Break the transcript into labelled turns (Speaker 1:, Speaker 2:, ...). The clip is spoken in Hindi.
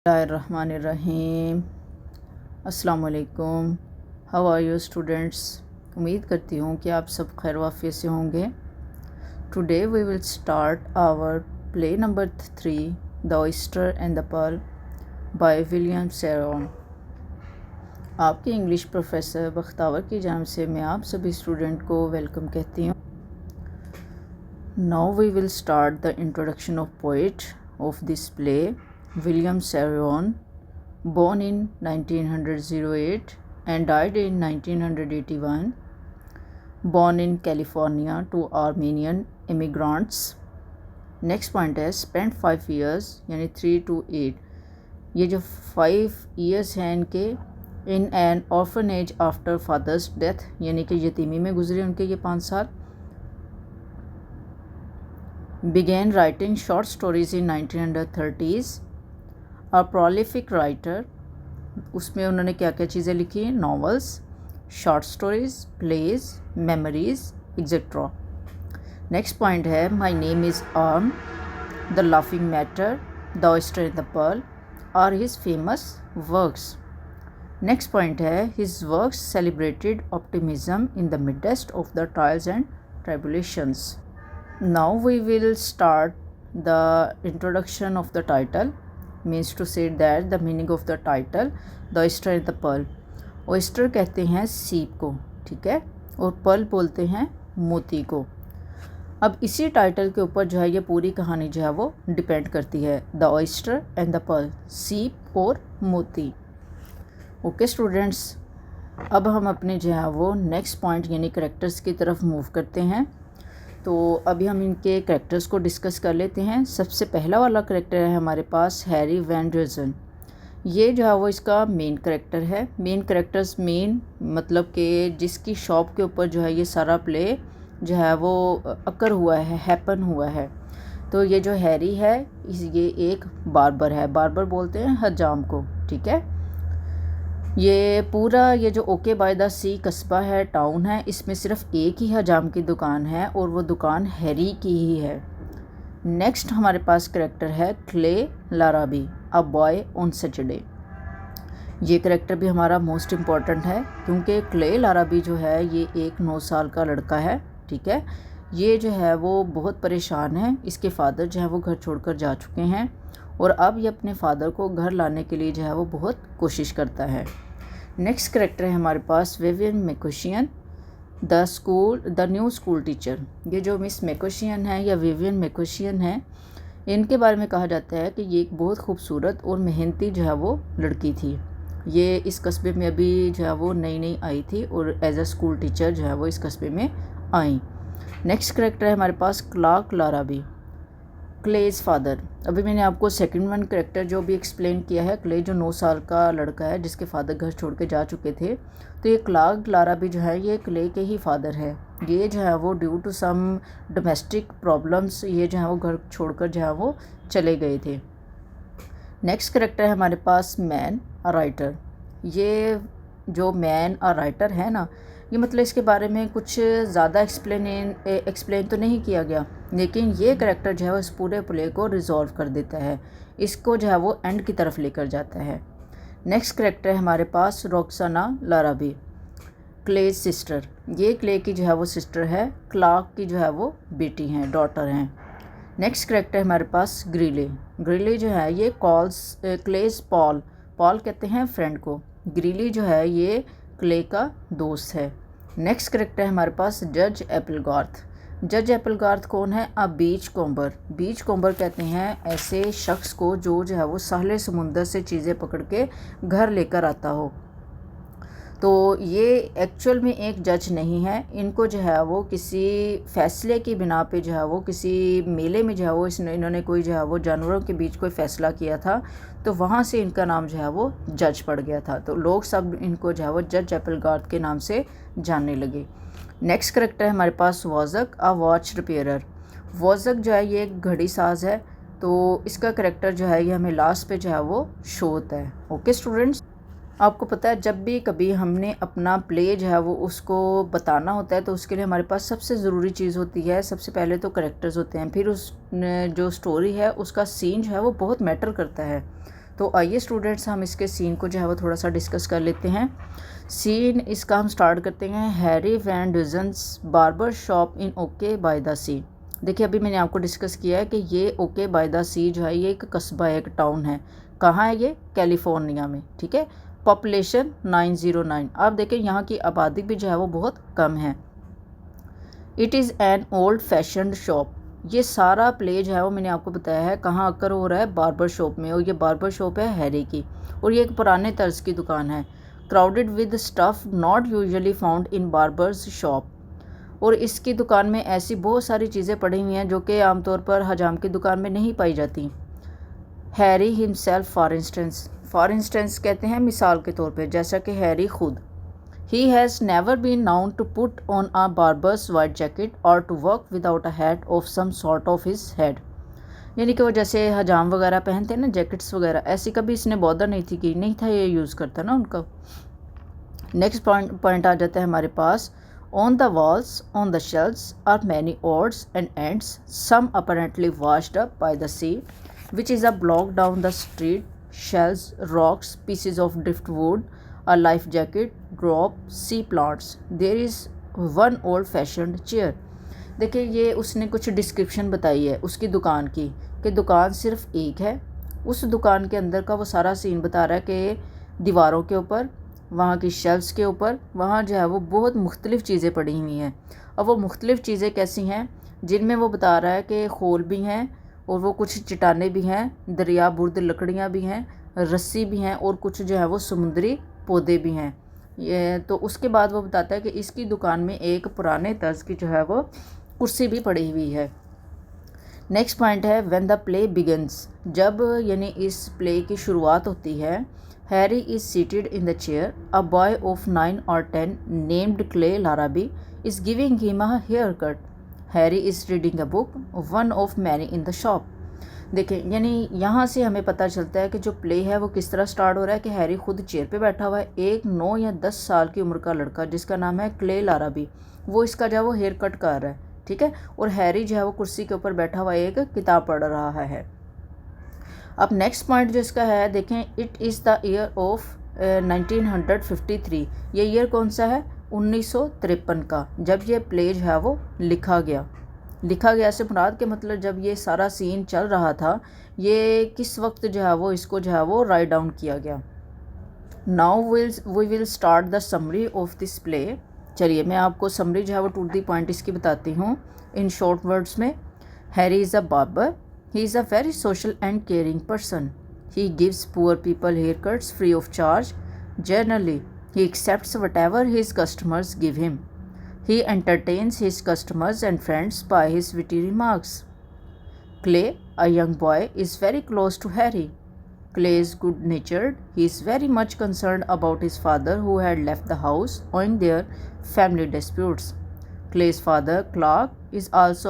Speaker 1: बिस्मिल्लाहिर्रहमानिर्रहीम। अस्सलाम वालेकुम। How are you students. उम्मीद करती हूँ कि आप सब खैर वाफियत से होंगे। Today we will start our play number 3 the oyster and the pearl by William Sharon. आपके इंग्लिश प्रोफेसर बख्तावर की जानिब से मैं आप सभी स्टूडेंट को वेलकम कहती हूँ। Now we will start the introduction of poet of this play. William Sharon, born in 1908 and died in 1981, born in California to Armenian immigrants. Next point है spent 5 years यानी 3 to 8, ये जो 5 years हैं इनके in an orphanage after father's death यानी कि यतीमी में गुजरे उनके ये 5 साल। Began writing short stories in 1930s। A prolific writer, उसमें उन्होंने क्या क्या चीज़ें लिखी हैं, novels, short stories, plays, memories etcetera. Next point है my name is Aram, the laughing matter, the oyster and the pearl are his famous works. Next point है his works celebrated optimism in the midst of the trials and tribulations. Now we will start the introduction of the title. Means to say that the meaning of the title the oyster and the pearl. Oyster कहते हैं सीप को, ठीक है, और पर्ल बोलते हैं मोती को। अब इसी टाइटल के ऊपर जो है ये पूरी कहानी जो है वो डिपेंड करती है, the oyster and the pearl, सीप और मोती। ओके स्टूडेंट्स, अब हम अपने जो है वो नेक्स्ट पॉइंट यानी करेक्टर्स की तरफ मूव करते हैं। तो अभी हम इनके करेक्टर्स को डिस्कस कर लेते हैं। सबसे पहला वाला करेक्टर है हमारे पास हैरी वैन ड्यूजन। ये जो है वो इसका मेन करेक्टर है। मेन करेक्टर्स मेन मतलब कि जिसकी शॉप के ऊपर जो है ये सारा प्ले जो है वो अकर हुआ है, हैपन हुआ है। तो ये जो हैरी है ये एक बार्बर है, बार्बर बोलते हैं हजाम को, ठीक है। ये पूरा ये जो ओके बाय द सी कस्बा है, टाउन है, इसमें सिर्फ एक ही हजाम की दुकान है और वो दुकान हैरी की ही है। नेक्स्ट हमारे पास करेक्टर है Clay Larrabee, a boy on Saturday. ये करेक्टर भी हमारा मोस्ट इम्पॉर्टेंट है क्योंकि क्ले लाराबी जो है ये एक 9 साल का लड़का है, ठीक है। ये जो है वो बहुत परेशान है, इसके फादर जो है वो घर छोड़कर जा चुके हैं और अब ये अपने फादर को घर लाने के लिए जो है वो बहुत कोशिश करता है। नेक्स्ट करेक्टर है हमारे पास Vivian McCauslin, the new school teacher. ये जो मिस मैकोशियन है या विवियन मैकोशियन है, इनके बारे में कहा जाता है कि ये एक बहुत खूबसूरत और मेहनती जो है वो लड़की थी। ये इस कस्बे में अभी जो है वो नई नई आई थी और एज अ स्कूल टीचर जो है वो इस कस्बे में आई। नेक्स्ट करेक्टर है हमारे पास क्लार्क लाराबी, क्लेज फादर। अभी मैंने आपको सेकंड वन करेक्टर जो भी एक्सप्लेन किया है, क्ले जो 9 साल का लड़का है जिसके फादर घर छोड़ के जा चुके थे, तो ये क्लार्क लाराबी जो है ये क्ले के ही फादर है। ये जो है वो due to some domestic problems ये जो है वो घर छोड़कर जो है वो चले गए थे। नेक्स्ट करेक्टर है हमारे पास मैन अ राइटर। ये जो मैन अ राइटर है ना, ये मतलब इसके बारे में कुछ ज़्यादा एक्सप्लेन तो नहीं किया गया, लेकिन ये करेक्टर जो है वो इस पूरे प्ले को रिजॉल्व कर देता है, इसको जो है वो एंड की तरफ लेकर जाता है। नेक्स्ट करेक्टर है हमारे पास रॉक्साना लाराबी, क्लेज सिस्टर। ये क्ले की जो है वो सिस्टर है, क्लार्क की जो है वो बेटी हैं, डॉटर हैं। नेक्स्ट करेक्टर है हमारे पास ग्रीले। ग्रीले जो है ये क्लेज पॉल कहते हैं फ्रेंड को। ग्रीली जो है ये क्ले का दोस्त है। नेक्स्ट करेक्टर है हमारे पास जज एप्पलगार्थ। जज एप्पलगार्थ कौन है? अ बीच कॉम्बर। बीच कॉम्बर कहते हैं ऐसे शख्स को जो है वो साहिल समुंदर से चीज़ें पकड़ के घर लेकर आता हो। तो ये एक्चुअल में एक जज नहीं है, इनको जो है वो किसी फ़ैसले की बिना पे जो है वो किसी मेले में जो है वो इन्होंने कोई जो है वो जानवरों के बीच कोई फ़ैसला किया था, तो वहाँ से इनका नाम जो है वो जज पड़ गया था। तो लोग सब इनको जो है वो जज एप्पलगार्थ के नाम से जानने लगे। नेक्स्ट करेक्टर है हमारे पास वॉजक, अ वॉच रिपेयरर। वॉजक जो है ये एक घड़ी साज है, तो इसका करेक्टर जो है ये हमें लास्ट पे जो है वो शो होता है। ओके स्टूडेंट्स, आपको पता है जब भी कभी हमने अपना प्ले जो है वो उसको बताना होता है तो उसके लिए हमारे पास सबसे ज़रूरी चीज़ होती है, सबसे पहले तो करेक्टर्स होते हैं, फिर उस जो स्टोरी है उसका सीन जो है वो बहुत मैटर करता है। तो आइए स्टूडेंट्स हम इसके सीन को जो है वो थोड़ा सा डिस्कस कर लेते हैं। सीन इसका हम स्टार्ट करते हैं। Harry Van Dusen's barber shop in okay by the sea. देखिए अभी मैंने आपको डिस्कस किया है कि ये ओके बाय द सी जो है ये एक कस्बा है, एक टाउन है। कहाँ है ये? कैलिफोर्निया में, ठीक है। पॉपुलेशन 909। अब देखिए यहाँ की आबादी भी जो है वो बहुत कम है। It is an old fashioned shop. ये सारा प्ले जो है वो मैंने आपको बताया है कहाँ आकर हो रहा है, बार्बर शॉप में। और ये बार्बर शॉप है हैरी की, और ये एक पुराने तर्ज की दुकान है। Crowded with stuff not usually found in barbers shop. और इसकी दुकान में ऐसी बहुत सारी चीज़ें पड़ी हुई हैं जो कि आमतौर पर हजाम की दुकान में नहीं पाई जाती। हैरी हिमसेल्फ फॉर इंस्टेंस कहते हैं मिसाल के तौर पे, जैसा कि हैरी खुद। He has never been known to put on a barber's white jacket or to walk without a hat of some sort of his head। यानी कि वो जैसे हजाम वगैरह पहनते हैं ना, जैकेट्स वगैरह, ऐसी कभी इसने बॉदर नहीं थी कि नहीं था ये यूज़ करता ना उनका। नेक्स्ट पॉइंट आ जाता है हमारे पास। On the walls on the shelves are many odds and ends, some apparently washed up by the sea, which is a block down the street, shells, rocks, pieces of driftwood, a life jacket, drop, sea plants, there is one old fashioned chair। देखिए ये उसने कुछ डिस्क्रिप्शन बताई है उसकी दुकान की, कि दुकान सिर्फ एक है। उस दुकान के अंदर का वो सारा सीन बता रहा है कि दीवारों के ऊपर, वहाँ की शेल्फ्स के ऊपर, वहाँ जो है वो बहुत मुख्तलिफ़ चीज़ें पड़ी हुई हैं। और वो मुख्तलिफ़ चीज़ें कैसी हैं, जिनमें वो बता रहा है कि खोल भी हैं, और वो कुछ चट्टानें भी हैं, दरिया बुर्द लकड़ियाँ भी हैं, रस्सी भी हैं, और कुछ जो है वो समुद्री पौधे भी हैं। ये तो उसके बाद वो बताता है कि इसकी दुकान में एक पुराने तर्ज की जो है वो कुर्सी भी पड़ी हुई है। नेक्स्ट पॉइंट है व्हेन द प्ले बिगिंस। जब यानी इस प्ले की शुरुआत होती है, Harry is seated in the chair, a boy of 9 or 10 named Clay Larrabee is giving him a haircut. Harry is reading a book, one of many in the shop. देखें यानी यहाँ से हमें पता चलता है कि जो प्ले है वो किस तरह स्टार्ट हो रहा है कि हैरी खुद चेयर पे बैठा हुआ है, एक 9 या 10 साल की उम्र का लड़का जिसका नाम है क्ले लाराबी, वो इसका जो है वो हेयर कट कर रहा है, ठीक है। और हैरी जो है वो कुर्सी के ऊपर बैठा हुआ एक किताब पढ़ रहा है। अब नेक्स्ट पॉइंट जो इसका है देखें, it is the year of 1953। ये ईयर कौन सा है? 1953 का, जब ये प्ले जो है वो लिखा गया से मुराद के मतलब जब ये सारा सीन चल रहा था, ये किस वक्त जो है वो इसको जो है वो राइट डाउन किया गया। Now we will start the summary of this play. चलिए मैं आपको समरी जो है वो टू द पॉइंट इसकी बताती हूँ इन शॉर्ट वर्ड्स में। Harry is a barber, he is a very social and caring person, he gives poor people here cuts free of charge, generally he accepts what ever his customers give him, he entertains his customers and friends by his witty remarks. Clay, a young boy, is very close to Harry. Clay is good-natured. He is very much concerned about his father who had left the house owing their family disputes. Clay's father, Clark, is also